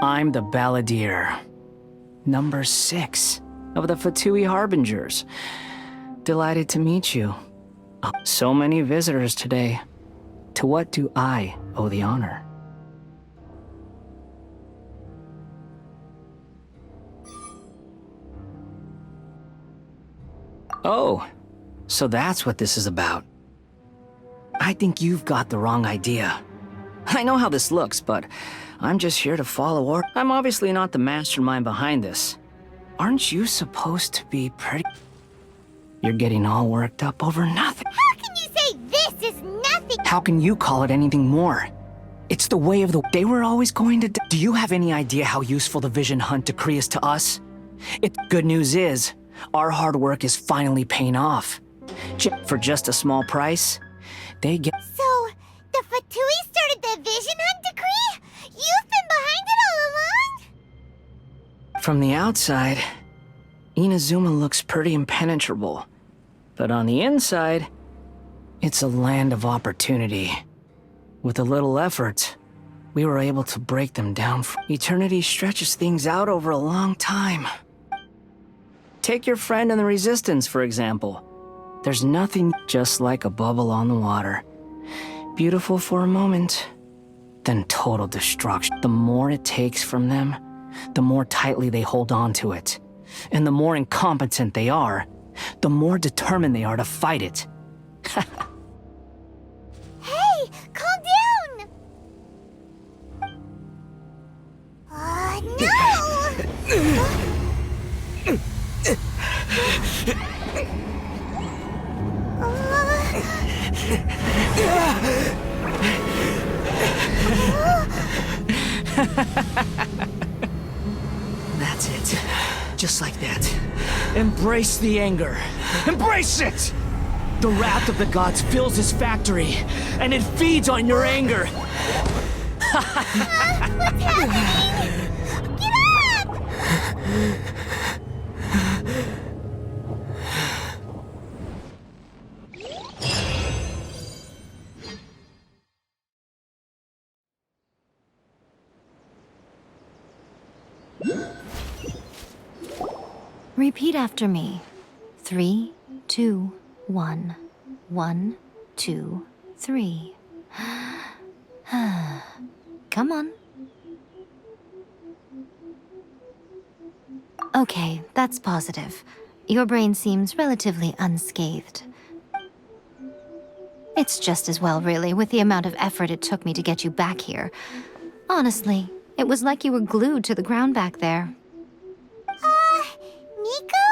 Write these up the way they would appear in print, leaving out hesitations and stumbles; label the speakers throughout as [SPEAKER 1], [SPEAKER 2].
[SPEAKER 1] I'm the Balladeer, number 6 of the Fatui Harbingers. Delighted to meet you. So many visitors today. To what do I owe the honor? Oh, so that's what this is about. I think you've got the wrong idea. I know how this looks, but I'm just here to follow orders. I'm obviously not the mastermind behind this. Aren't you supposed to be pretty... You're getting all worked up over nothing.
[SPEAKER 2] How can you say this is nothing?
[SPEAKER 1] How can you call it anything more? It's the way of the... They were always going to... Do you have any idea how useful the Vision Hunt decree is to us? Good news is, our hard work is finally paying off. For just a small price, they get...
[SPEAKER 2] So, the Fatui started the Vision Hunt decree? You've been behind it all along?
[SPEAKER 1] From the outside, Inazuma looks pretty impenetrable. But on the inside, it's a land of opportunity. With a little effort, we were able to break them down. Eternity stretches things out over a long time. Take your friend in the Resistance, for example. There's nothing just like a bubble on the water. Beautiful for a moment, then total destruction. The more it takes from them, the more tightly they hold on to it. And the more incompetent they are, the more determined they are to fight it.
[SPEAKER 2] Hey, calm down!
[SPEAKER 1] That's it. Just like that. Embrace the anger. Embrace it! The wrath of the gods fills this factory, and it feeds on your anger.
[SPEAKER 2] What's happening? Get up!
[SPEAKER 3] Repeat after me. 3, 2, 1. 1, 2, 3. Come on. Okay, that's positive. Your brain seems relatively unscathed. It's just as well, really, with the amount of effort it took me to get you back here. Honestly, it was like you were glued to the ground back there.
[SPEAKER 2] Nico?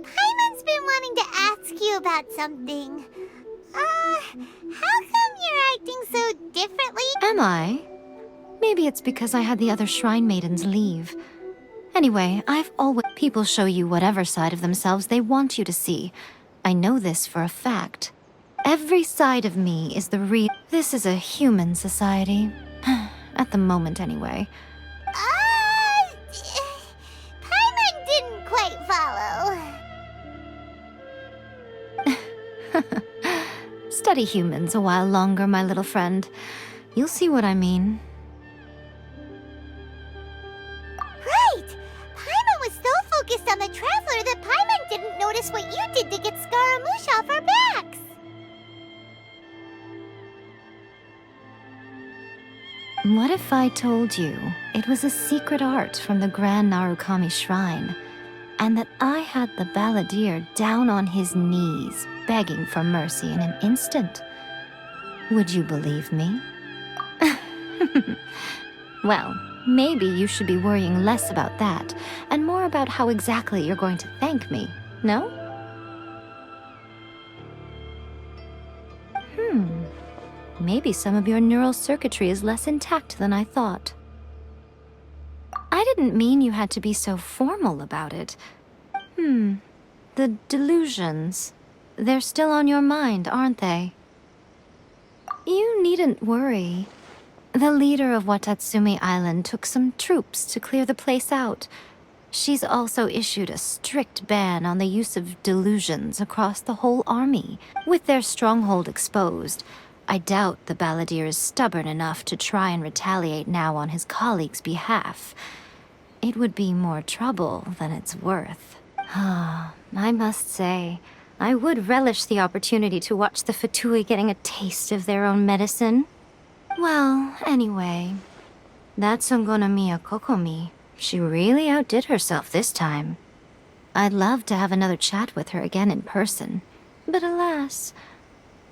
[SPEAKER 2] Paimon's been wanting to ask you about something. How come you're acting so differently?
[SPEAKER 3] Am I? Maybe it's because I had the other Shrine Maidens leave. Anyway, I've always... People show you whatever side of themselves they want you to see. I know this for a fact. Every side of me is the real... This is a human society. At the moment, anyway.
[SPEAKER 2] Paimon didn't quite follow.
[SPEAKER 3] Study humans a while longer, my little friend. You'll see what I mean.
[SPEAKER 2] Right! Paimon was so focused on the Traveler that Paimon didn't notice what you did to get Scaramouche off our backs.
[SPEAKER 3] What if I told you it was a secret art from the Grand Narukami Shrine, and that I had the Balladeer down on his knees, begging for mercy in an instant? Would you believe me? Well, maybe you should be worrying less about that, and more about how exactly you're going to thank me, no? Maybe some of your neural circuitry is less intact than I thought. I didn't mean you had to be so formal about it. The delusions. They're still on your mind, aren't they? You needn't worry. The leader of Watatsumi Island took some troops to clear the place out. She's also issued a strict ban on the use of delusions across the whole army. With their stronghold exposed, I doubt the balladeer is stubborn enough to try and retaliate now on his colleague's behalf. It would be more trouble than it's worth. I must say, I would relish the opportunity to watch the Fatui getting a taste of their own medicine. Well, anyway, that Songonamiya Kokomi, she really outdid herself this time. I'd love to have another chat with her again in person, but alas,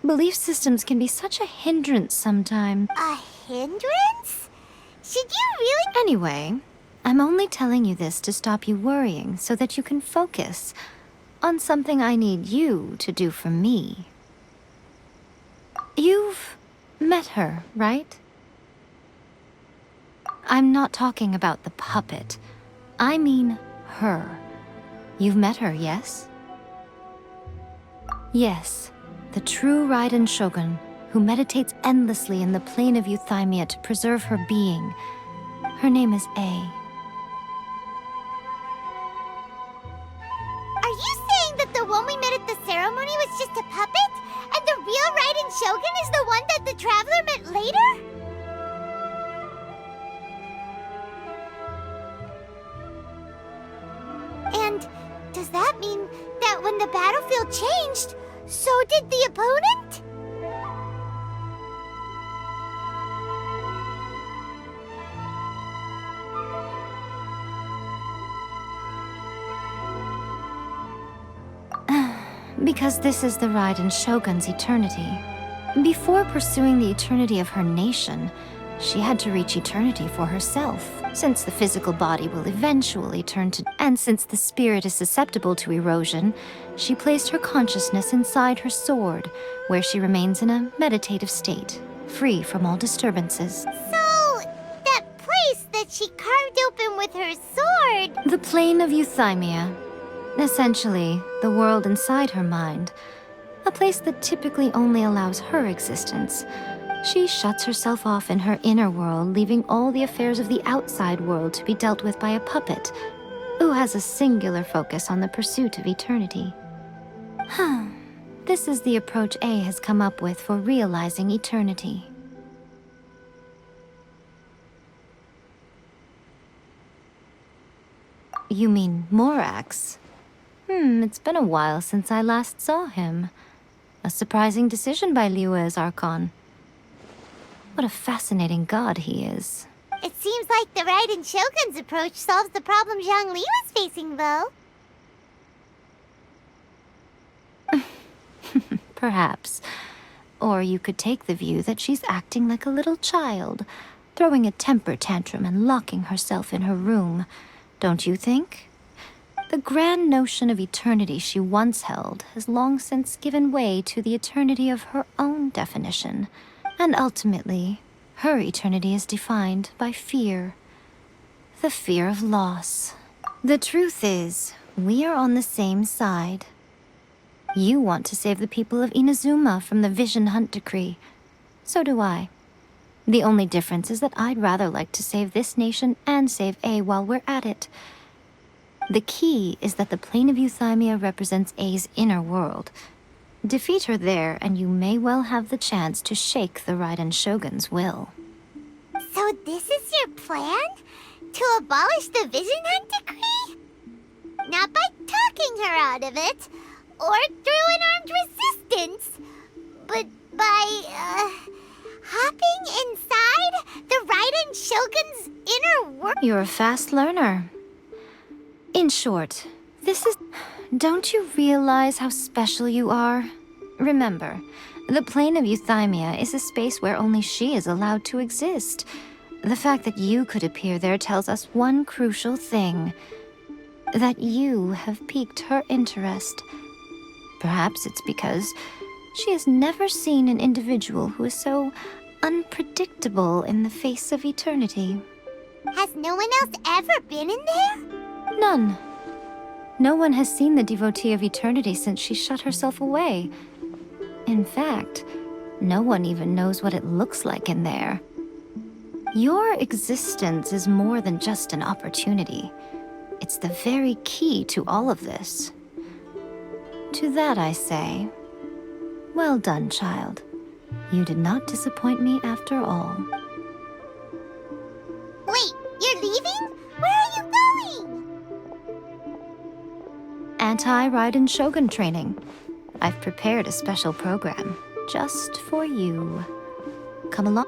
[SPEAKER 3] belief systems can be such a hindrance sometimes.
[SPEAKER 2] A hindrance? Should you really?
[SPEAKER 3] Anyway, I'm only telling you this to stop you worrying so that you can focus on something I need you to do for me. You've met her, right? I'm not talking about the puppet. I mean her. You've met her, yes? Yes, the true Raiden Shogun, who meditates endlessly in the plane of Euthymia to preserve her being. Her name is A.
[SPEAKER 2] Are you saying that the one we met at the ceremony was just a puppet? And the real Raiden Shogun is the one that the Traveler met later? And does that mean that when the battlefield changed, so did the opponent?
[SPEAKER 3] Because this is the Raiden Shogun's eternity. Before pursuing the eternity of her nation, she had to reach eternity for herself. Since the physical body will eventually turn to... And since the spirit is susceptible to erosion, she placed her consciousness inside her sword, where she remains in a meditative state, free from all disturbances.
[SPEAKER 2] So, that place that she carved open with her sword...
[SPEAKER 3] The plane of Euthymia. Essentially, the world inside her mind. A place that typically only allows her existence. She shuts herself off in her inner world, leaving all the affairs of the outside world to be dealt with by a puppet, who has a singular focus on the pursuit of eternity. This is the approach A has come up with for realizing eternity. You mean Morax? It's been a while since I last saw him. A surprising decision by Liyue's Archon. What a fascinating god he is.
[SPEAKER 2] It seems like the Raiden Shogun's approach solves the problem Zhang Li was facing, though.
[SPEAKER 3] Perhaps. Or you could take the view that she's acting like a little child, throwing a temper tantrum and locking herself in her room. Don't you think? The grand notion of eternity she once held has long since given way to the eternity of her own definition. And ultimately, her eternity is defined by fear. The fear of loss. The truth is, we are on the same side. You want to save the people of Inazuma from the Vision Hunt decree. So do I. The only difference is that I'd rather like to save this nation and save A while we're at it. The key is that the plane of Euthymia represents A's inner world. Defeat her there, and you may well have the chance to shake the Raiden Shogun's will.
[SPEAKER 2] So this is your plan? To abolish the Vision Hunt decree? Not by talking her out of it, or through an armed resistance, but by, hopping inside the Raiden Shogun's inner world.
[SPEAKER 3] You're a fast learner. In short, this is... Don't you realize how special you are? Remember, the plane of Euthymia is a space where only she is allowed to exist. The fact that you could appear there tells us one crucial thing. That you have piqued her interest. Perhaps it's because she has never seen an individual who is so unpredictable in the face of eternity.
[SPEAKER 2] Has no one else ever been in there?
[SPEAKER 3] None. No one has seen the devotee of eternity since she shut herself away. In fact, no one even knows what it looks like in there. Your existence is more than just an opportunity. It's the very key to all of this. To that I say, well done, child. You did not disappoint me after all.
[SPEAKER 2] Wait, you're leaving? Where are you going?
[SPEAKER 3] Anti-Raiden Shogun training. I've prepared a special program just for you. Come along.